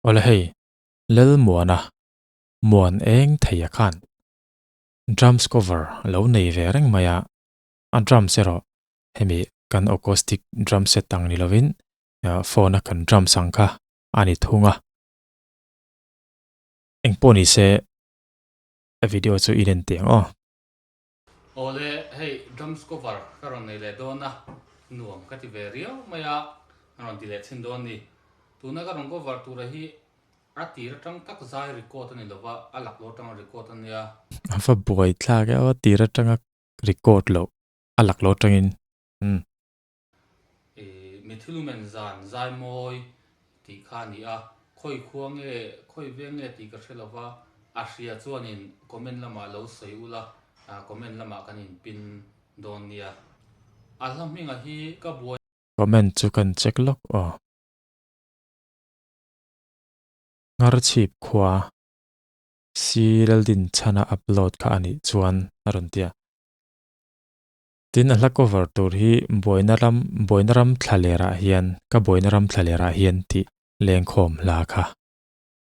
Ola hei, Lalmuana muan eng thaya khan. Drums cover lo nei ve reng maya. A drum sero hemi kan acoustic drum set tang ni lovin phone kan drum sangka ani thunga. Eng poni se a video chu inen tiang o. Ole hei drums cover karon nei le dona nuam kati verio maya aron dile chin don ni tuna karon cover tu rahi atira tang tak zai record ni lova alak lo tang record ni ya Fa buai tla ga o tira tanga record lo alak lo tangin. mithilu men zan zai moi ti kha ni a khoi khuang e khoi veng e ti ka thelova asia chuanin comment lama lo sei ula comment lama kanin pin don nia alam minga hi ka buai Comment chu kan check lok o. Ngar chip khwa serial din chana upload ka ani chuan aron tia. Tin ala cover tur hi boinaram thalera hian ka boinaram thalera hian ti lengkhom la kha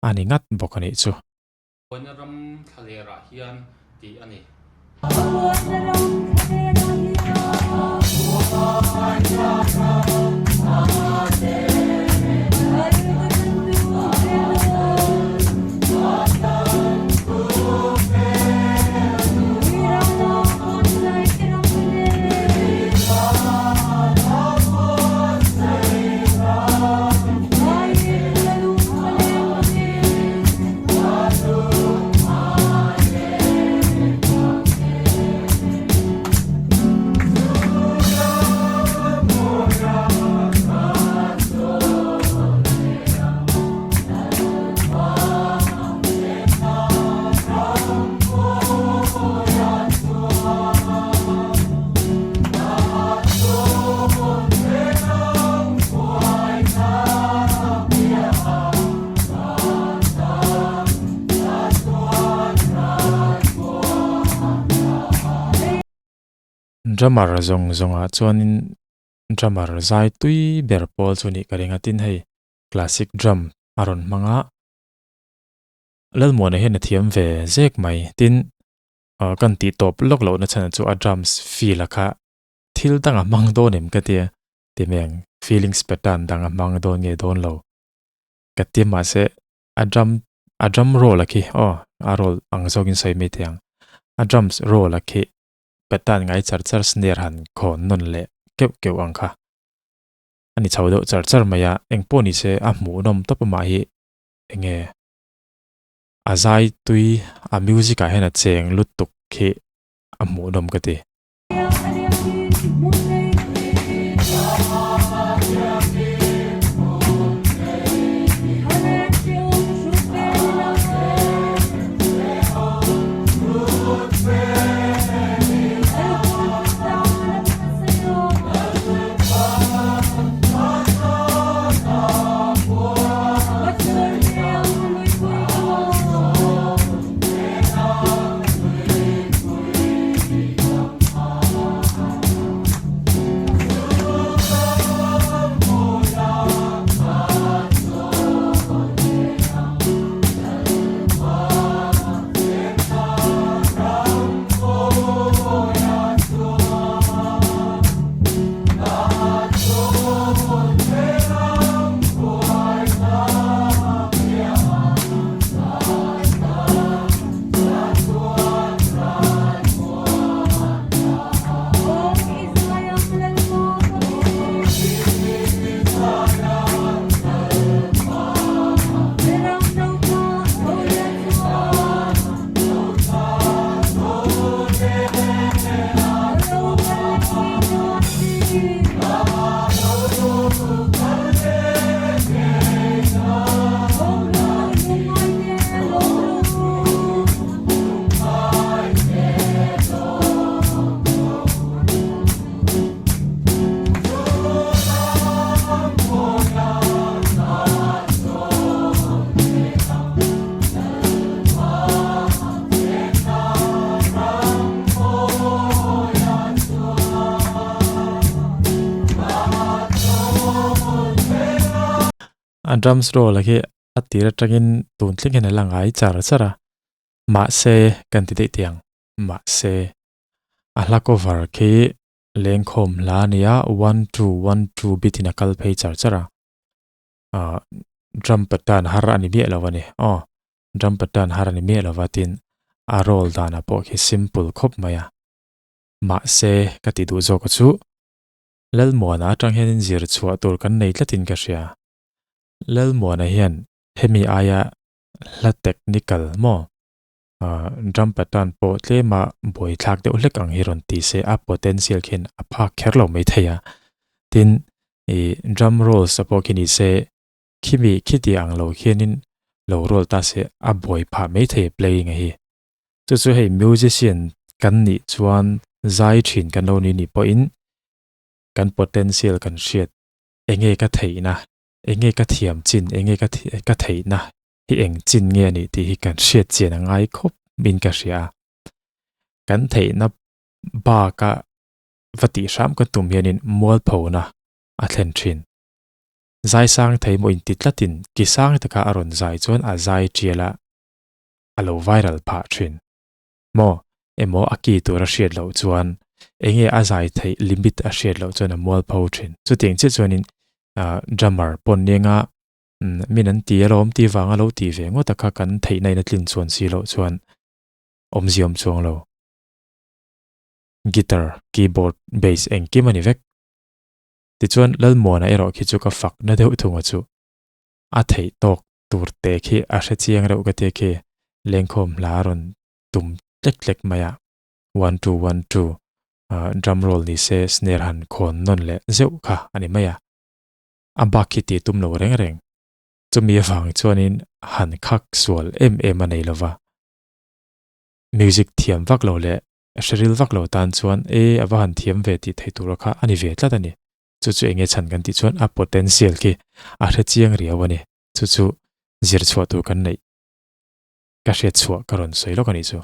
ani ngat bokani chu boinaram thalera hian ti ani drummer zonga chuanin drummer zai tui ber pol chuni karinga tin hei classic drum aron manga lalmuana hen thiam ve zek mai tin kan ti top lok lo na chana chu a drums feel kha thil tanga mang do nem ka tia timeng feelings pattern tanga mang do nge don lo ka ti ma se a drum roll ki a roll ang zogin sai me thiang a drums roll ki pattern ngai char snare han khon non le keu ang kha ani chawdo char maya eng poni se a mu nom top ma hi enge azai tui a music a hena cheng lutuk khi a mu nom ka ti a drums roll ki tira tangin tun tling hen lang ai chara ma se kan ti dei tiang ma se a hla cover khi leng khom la nia 1212 bitina kal phei chara drum patan har ani mi lawani drum patan har ani mi lawatin a roll dana po khi simple khop maya ma se ka ti du zo ka chu lalmuana atang hen zir chua tur kan nei tlatin ka ria lalmuana hian hemi aya la technical mo drum patan po tle ma boi thak de ulek ang hiron ti se a potential khin a pha kherlo mai theya tin e drum roll sapo kini se khimi khiti ang lo khianin lo roll ta se a boi pha mai the playing hi chu hei musician kan ni chuan zai thin kan lo ni po in kan potential kan hriat enge ka theina enge ka thiam chin enge ka theina hi eng chin nge ni ti hi kan hriat chen angai khop min ka hria kan theina ba ka vati ram ka tum hianin mual phona a thlen thin zai sang thei mo in titlatin ki sang taka aron zai chuan a zai tiela alo viral pha thin mo emo aki tu ra hriat lo chuan enge a zai thei limit a hriat lo chuan a mual pho thin chu ting che chuanin drummer pon nenga minan ti alom ti wanga lo ti ve ngo taka kan thei nei na tlin chuan si lo chuan omziom chuang lo guitar keyboard bass eng ki mani vek ti chuan lalmuana ero khi chu ka fak na deuh thunga chu a thei tok tur te khi a hre chiang reuh ka te khi lengkhom laron tum tlek maya 1212 drum roll ni se snare han khon non le zeu kha ani maya abaki ti tum lo reng chumi awang chuanin han khak sual em anei lova music thiam vak lo le sheril vak lo tan chuan awahan thiam ve ti thei tur kha ani ve tlat ani chu enge chan kan ti chuan a potential ki a hre chiang riawani chu zir chhuat tu kan nei ka hriat chhuat karon soilo kani chu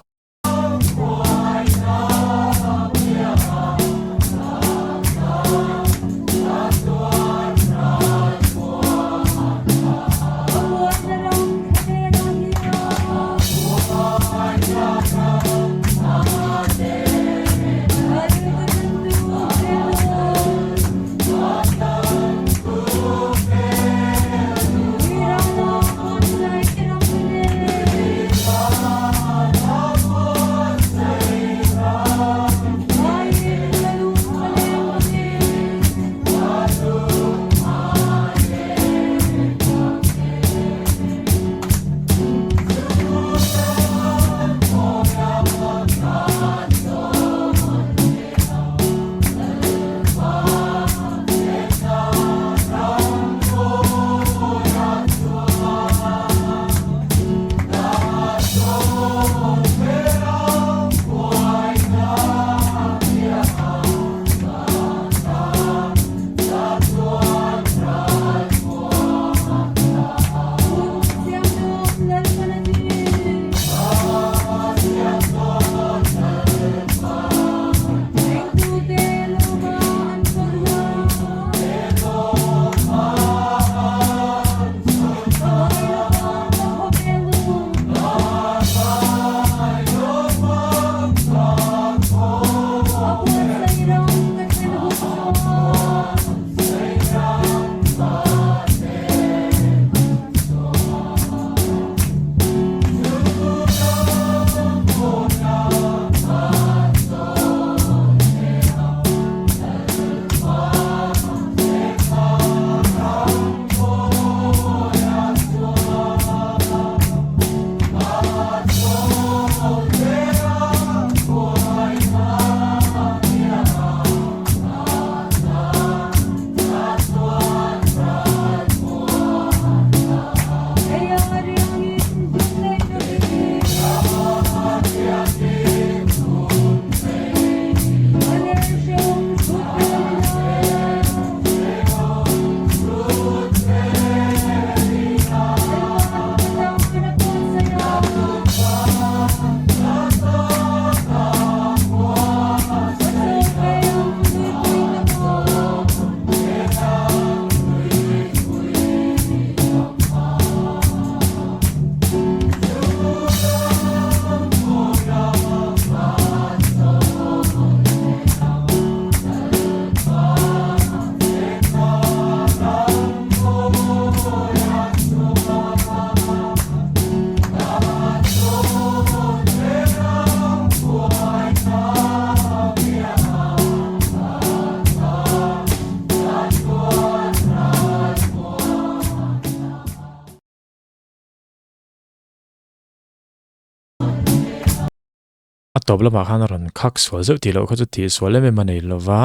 top lama khan ron khak swal zo ti lo kha chu ti swal em manei lova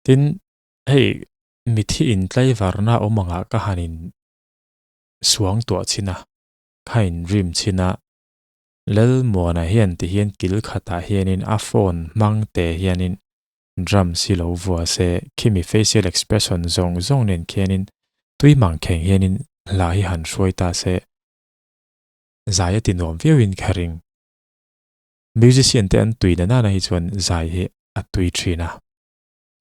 tin hei mithi in tlai varna omanga ka hanin suang to china khain rim china Lalmuana hian ti hian kil khata hianin a phone mangte hianin drum silo vua se kimi facial expression zong zong nen khianin tui mang kheng hianin la hi han hruai ta se zaya ti nom viewin kharing musician te an tui na na hi chuan zai hi a tui thina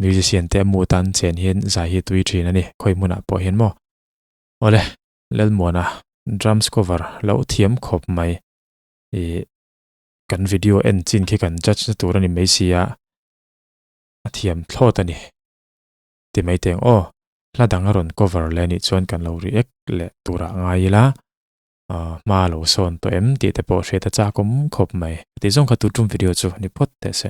musician te mu tan chen hian zai hi tui thina ni khoi muna po hian mo ole Lalmuana drums cover lo thiam khop mai kan video en chin khi kan judge na turani meisia athiam thlot ani ti mai teng o la dangaron cover le ni chuan kan lo react le tura ngai la ma lo son to em ti te po hre ta cha kom khop mai ti zong kha tu tum video chu ni pot te se